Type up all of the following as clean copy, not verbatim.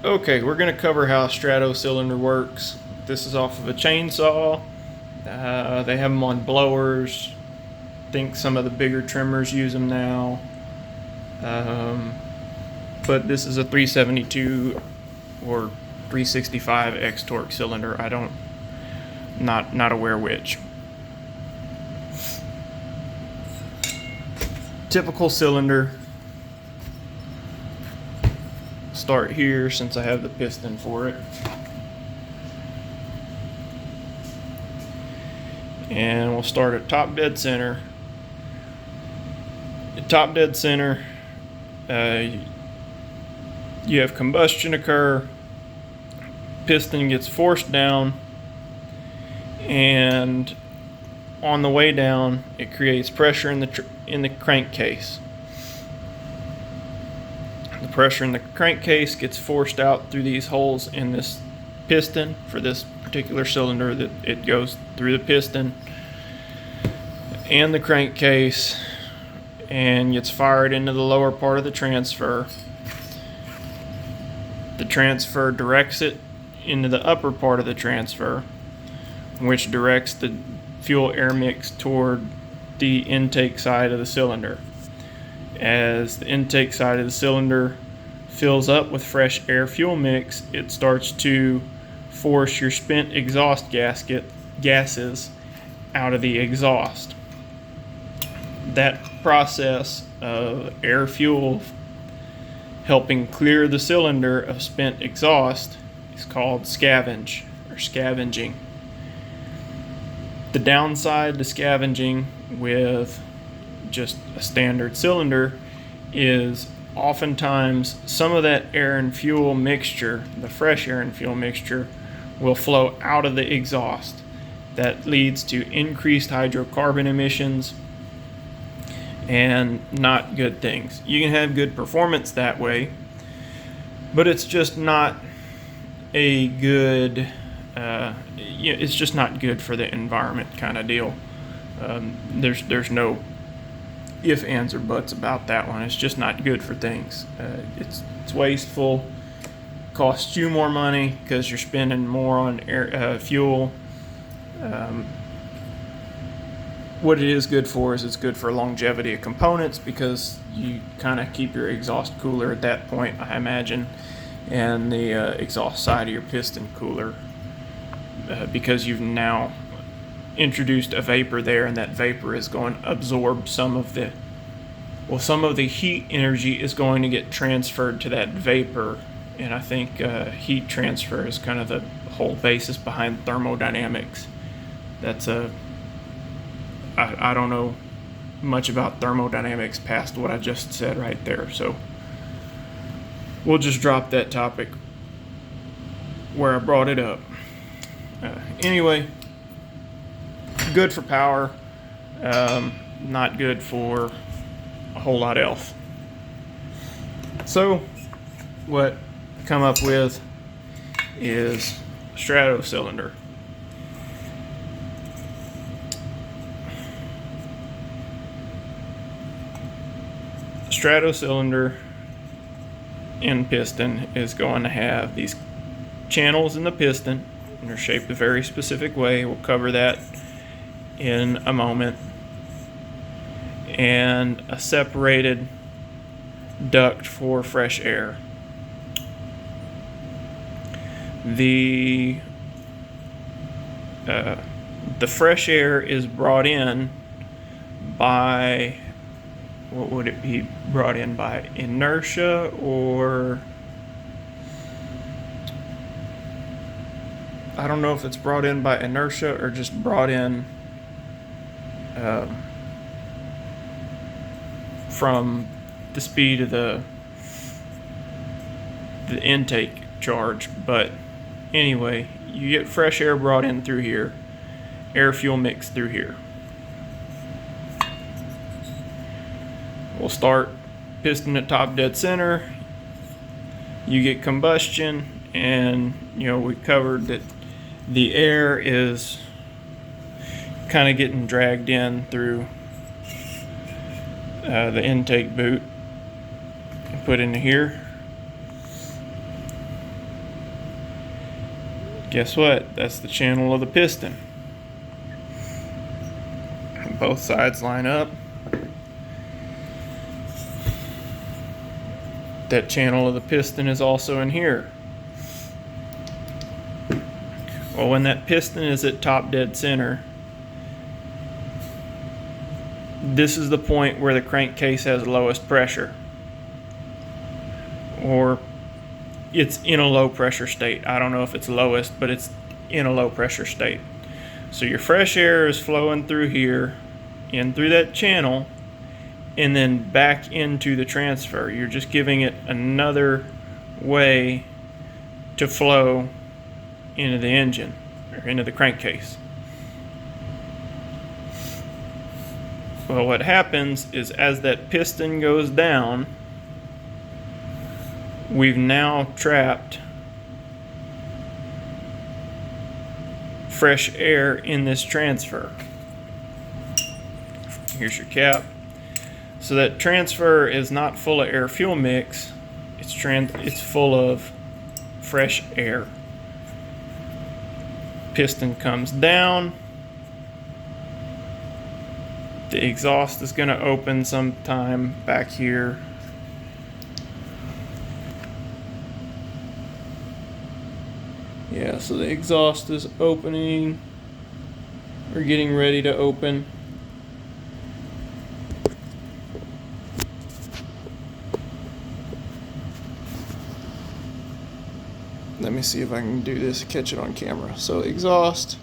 Okay, we're going to cover how a strato cylinder works. This is off of a chainsaw. They have them on blowers. I think some of the bigger trimmers use them now. But this is a 372 or 365 X torque cylinder. Not aware which. Typical cylinder. Start here since I have the piston for it. And we'll start at top dead center. At top dead center, you have combustion occur, piston gets forced down, and on the way down it creates pressure in the crankcase. The pressure in the crankcase gets forced out through these holes in this piston. For this particular cylinder, that it goes through the piston and the crankcase and gets fired into the lower part of the transfer. The transfer directs it into the upper part of the transfer, which directs the fuel air mix toward the intake side of the cylinder. As the intake side of the cylinder fills up with fresh air fuel mix, it starts to force your spent exhaust gases out of the exhaust. That process of air fuel helping clear the cylinder of spent exhaust is called scavenging. The downside to scavenging with just a standard cylinder is oftentimes some of that air and fuel mixture, the fresh air and fuel mixture, will flow out of the exhaust. That leads to increased hydrocarbon emissions and not good things. You can have good performance that way, but it's just not a good, it's just not good for the environment kind of deal. There's no if, ands, or buts about that one. It's just not good for things. It's wasteful, costs you more money because you're spending more on fuel. What it is good for is it's good for longevity of components because you kind of keep your exhaust cooler at that point, I imagine, and the exhaust side of your piston cooler because you've now introduced a vapor there, and that vapor is going to absorb some of the heat energy is going to get transferred to that vapor. And I think heat transfer is kind of the whole basis behind thermodynamics. That's I don't know much about thermodynamics past what I just said right there, so we'll just drop that topic where I brought it up. Anyway, good for power, not good for a whole lot else. So what I come up with is a strato cylinder. Strato cylinder and piston is going to have these channels in the piston, and they're shaped a very specific way. We'll cover that in a moment. And a separated duct for fresh air. The fresh air is brought in by, what would it be brought in by? Inertia, or I don't know if it's brought in by inertia or just brought in from the speed of the intake charge. But anyway, you get fresh air brought in through here, air fuel mix through here. We'll start piston at top dead center. You get combustion, and we covered that the air is kind of getting dragged in through the intake boot and put into here. Guess what? That's the channel of the piston. Both sides line up. That channel of the piston is also in here. Well, when that piston is at top dead center, this is the point where the crankcase has lowest pressure, or it's in a low pressure state. I don't know if it's lowest, but it's in a low pressure state. So your fresh air is flowing through here, in through that channel, and then back into the transfer. You're just giving it another way to flow into the engine, or into the crankcase. Well, what happens is as that piston goes down, we've now trapped fresh air in this transfer. Here's your cap. So that transfer is not full of air fuel mix, it's full of fresh air. Piston comes down. The exhaust is going to open sometime back here. Yeah, so the exhaust is opening. We're getting ready to open. Let me see if I can do this, catch it on camera. So exhaust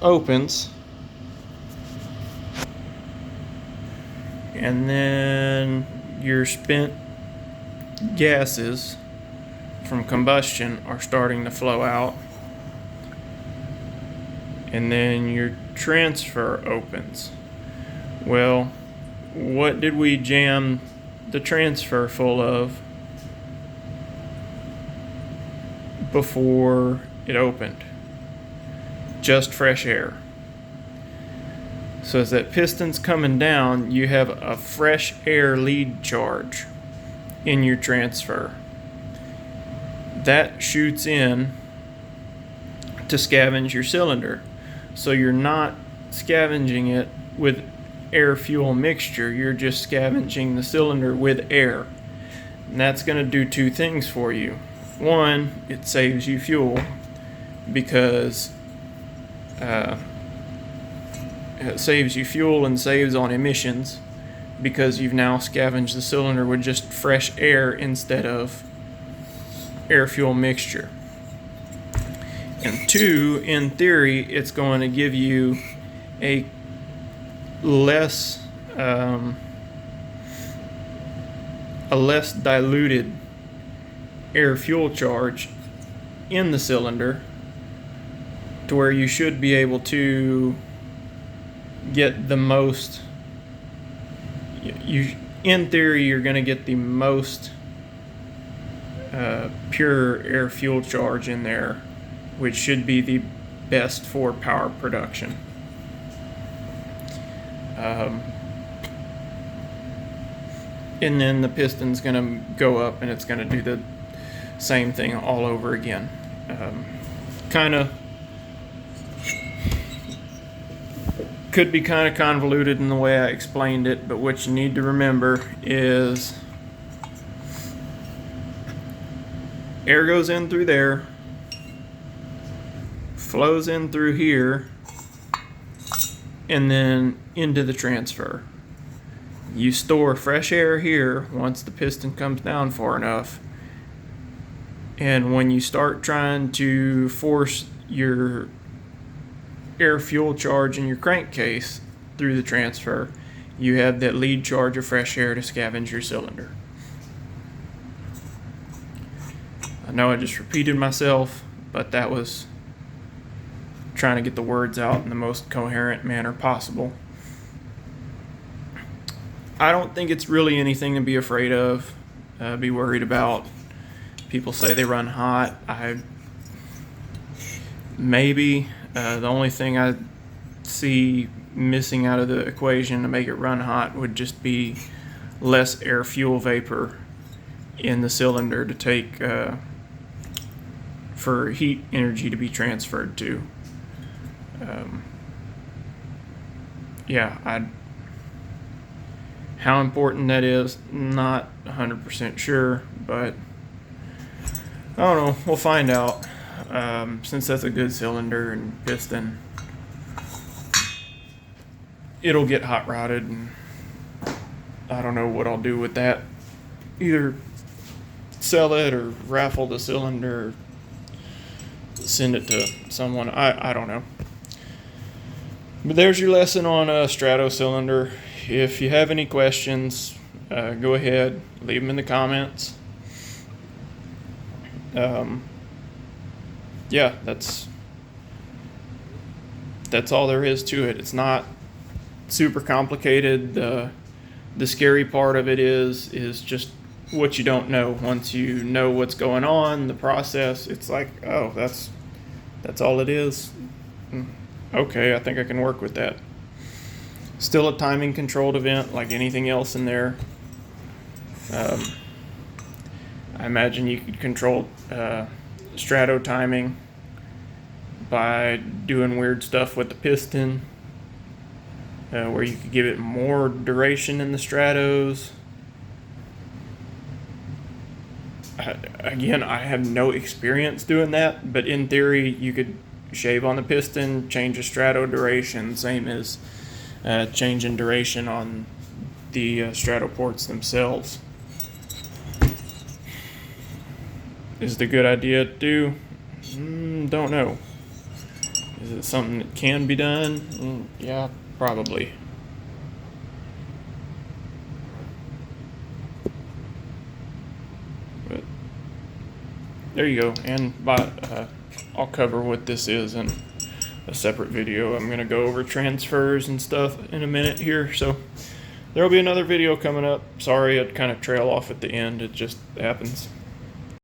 opens. And then your spent gases from combustion are starting to flow out. And then your transfer opens. Well, what did we jam the transfer full of before it opened? Just fresh air. So as that piston's coming down, you have a fresh air lead charge in your transfer. That shoots in to scavenge your cylinder. So you're not scavenging it with air fuel mixture, you're just scavenging the cylinder with air. And that's going to do two things for you. One, it saves you fuel because it saves you fuel and saves on emissions because you've now scavenged the cylinder with just fresh air instead of air fuel mixture. And two, in theory, it's going to give you a less diluted air fuel charge in the cylinder to where you should be able to get the most, in theory, you're going to get the most pure air fuel charge in there, which should be the best for power production. And then the piston's going to go up and it's going to do the same thing all over again. Could be kind of convoluted in the way I explained it, but what you need to remember is air goes in through there, flows in through here, and then into the transfer. You store fresh air here once the piston comes down far enough, and when you start trying to force your air fuel charge in your crankcase through the transfer, you have that lead charge of fresh air to scavenge your cylinder. I know I just repeated myself, but that was trying to get the words out in the most coherent manner possible. I don't think it's really anything to be afraid of, be worried about. People say they run hot. Maybe the only thing I see missing out of the equation to make it run hot would just be less air fuel vapor in the cylinder to take for heat energy to be transferred to. How important that is, not 100% sure, but I don't know, we'll find out. Since that's a good cylinder and piston, it'll get hot rodded, and I don't know what I'll do with that. Either sell it or raffle the cylinder or send it to someone. I don't know. But there's your lesson on a strato cylinder. If you have any questions, go ahead, leave them in the comments. Yeah, that's all there is to it. It's not super complicated. The scary part of it is just what you don't know. Once you know what's going on, the process, it's like, oh, that's all it is. Okay, I think I can work with that. Still a timing controlled event like anything else in there. I imagine you could control strato timing by doing weird stuff with the piston, where you could give it more duration in the stratos. Again, I have no experience doing that, but in theory you could shave on the piston, change the strato duration, same as changing duration on the strato ports themselves. Is it a good idea to do? Don't know. Is it something that can be done? Yeah, probably. But there you go. And I'll cover what this is in a separate video. I'm going to go over transfers and stuff in a minute here. So there will be another video coming up. Sorry, I'd kind of trail off at the end. It just happens.